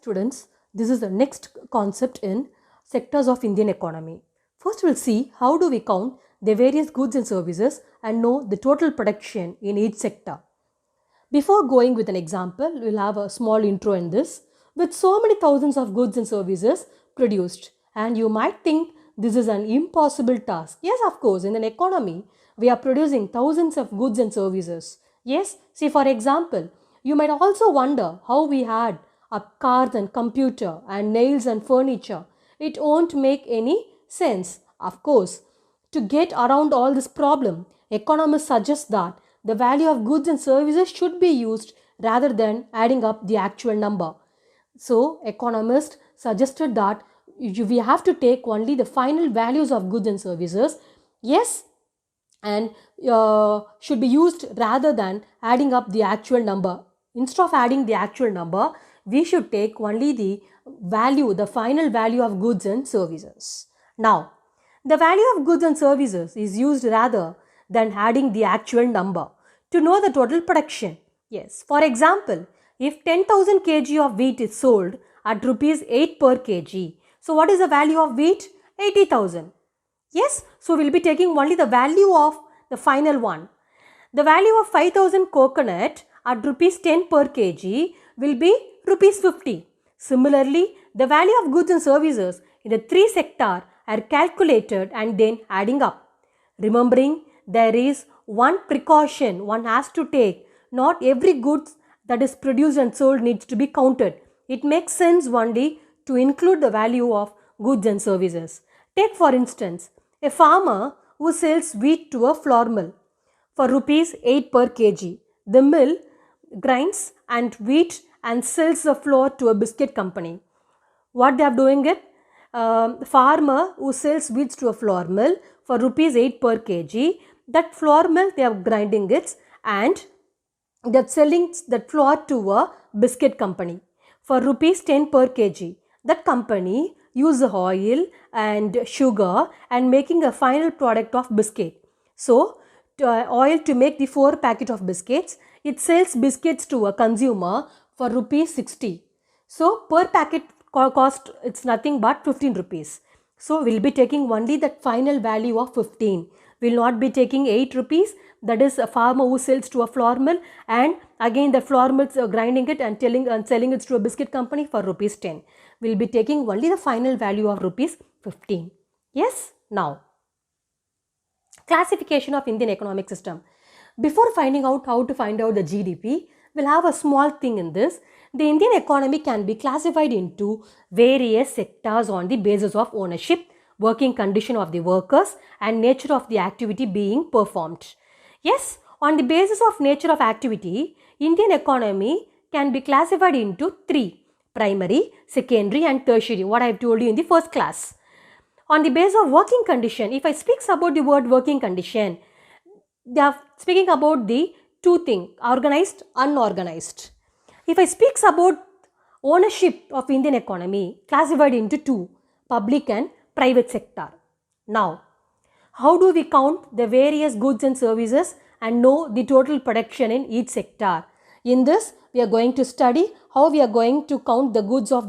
Students, this is the next concept in sectors of Indian economy. First, we'll see how do we count the various goods and services and know the total production in each sector. Before going with an example, we'll have a small intro in this. With so many thousands of goods and services produced, and you might think this is an impossible task. Yes, of course, in an economy, we are producing thousands of goods and services. Yes, see for example, you might also wonder how we had a cars and computer and nails and furniture. It won't make any sense. Of course, to get around all this problem, economists suggest that the value of goods and services should be used rather than adding up the actual number. So, economists suggested that we have to take only the final values of goods and services. Yes, and should be used rather than adding up the actual number. Instead of adding the actual number, we should take only the value, the final value of goods and services. Now, the value of goods and services is used rather than adding the actual number to know the total production. Yes, for example, if 10,000 kg of wheat is sold at rupees 8 per kg, so what is the value of wheat? 80,000. Yes, so we'll be taking only the value of the final one. The value of 5,000 coconut at rupees 10 per kg will be rupees 50. Similarly, the value of goods and services in the three sectors are calculated and then adding up. Remembering, there is one precaution one has to take. Not every goods that is produced and sold needs to be counted. It makes sense only to include the value of goods and services. Take for instance, a farmer who sells wheat to a flour mill for rupees 8 per kg. The mill grinds and wheat and sells the flour to a biscuit company. What they are doing it? Farmer who sells wheat to a flour mill for rupees 8 per kg. That flour mill they are grinding it and they are selling that flour to a biscuit company for rupees 10 per kg. That company use oil and sugar and making a final product of biscuit. So, oil to make the 4 packet of biscuits, it sells biscuits to a consumer for rupees 60. So, per packet cost it's nothing but 15 rupees. So, we'll be taking only that final value of 15. We'll not be taking 8 rupees. That is a farmer who sells to a flour mill and again the flour mills are grinding it and selling it to a biscuit company for rupees 10. We'll be taking only the final value of rupees 15. Yes, now classification of Indian economic system. Before finding out how to find out the GDP, we'll have a small thing in this. The Indian economy can be classified into various sectors on the basis of ownership, working condition of the workers and nature of the activity being performed. Yes, on the basis of nature of activity, Indian economy can be classified into 3: primary, secondary and tertiary, what I have told you in the first class. On the basis of working condition, if I speak about the word working condition, they are speaking about the two things, organized, unorganized. If I speak about ownership of Indian economy, classified into 2, public and private sector. Now, how do we count the various goods and services and know the total production in each sector? In this, we are going to study how we are going to count the goods of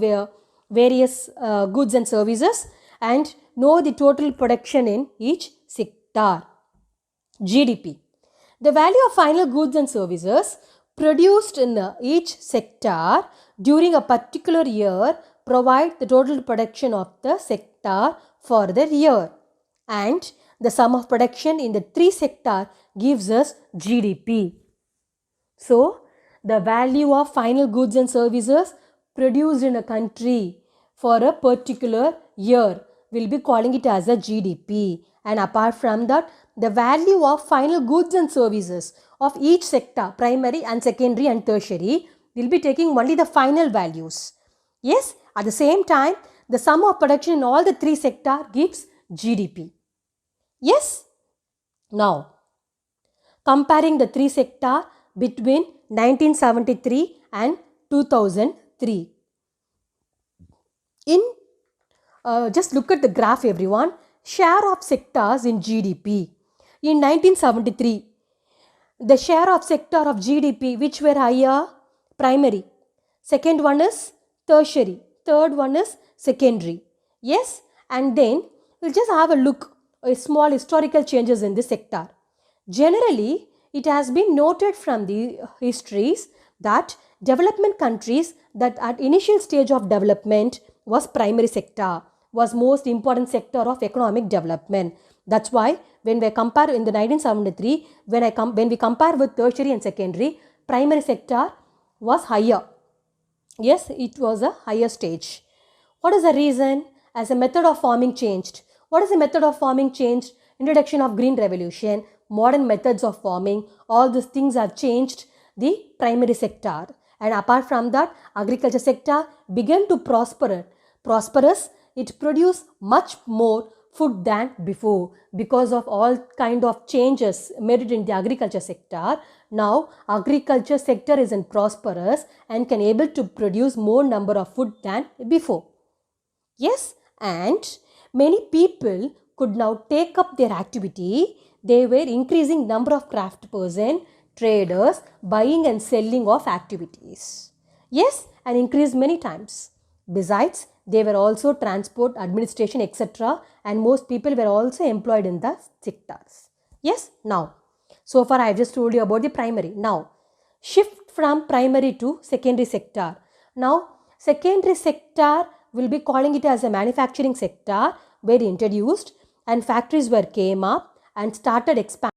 various goods and services and know the total production in each sector. GDP. The value of final goods and services produced in each sector during a particular year provide the total production of the sector for the year, and the sum of production in the 3 sectors gives us GDP. So, the value of final goods and services produced in a country for a particular year will be calling it as a GDP, and apart from that, the value of final goods and services of each sector, primary and secondary and tertiary, will be taking only the final values. Yes, at the same time, the sum of production in all the 3 sectors gives GDP. Yes, now comparing the 3 sectors between 1973 and 2003. Just look at the graph everyone. Share of sectors in GDP. In 1973, the share of sector of GDP which were higher? Primary. Second one is tertiary. Third one is secondary. Yes, and then we'll just have a look at small historical changes in this sector. Generally, it has been noted from the histories that development countries that at initial stage of development was primary sector, was most important sector of economic development. That's why when we compare in the 1973, when we compare with tertiary and secondary, primary sector was higher. Yes, it was a higher stage. What is the reason? As a method of farming changed. What is the method of farming changed? Introduction of green revolution, modern methods of farming, all these things have changed the primary sector. And apart from that, agriculture sector began to prosperous. It produced much more food than before because of all kind of changes made in the agriculture sector. Now agriculture sector is in prosperous and can able to produce more number of food than before. Yes, and many people could now take up their activity. They were increasing number of craft person, traders, buying and selling of activities. Yes, and increased many times. Besides, they were also transport, administration, etc. And most people were also employed in the sectors. Yes, now, so far I have just told you about the primary. Now, shift from primary to secondary sector. Now, secondary sector will be calling it as a manufacturing sector were introduced and factories were came up and started expanding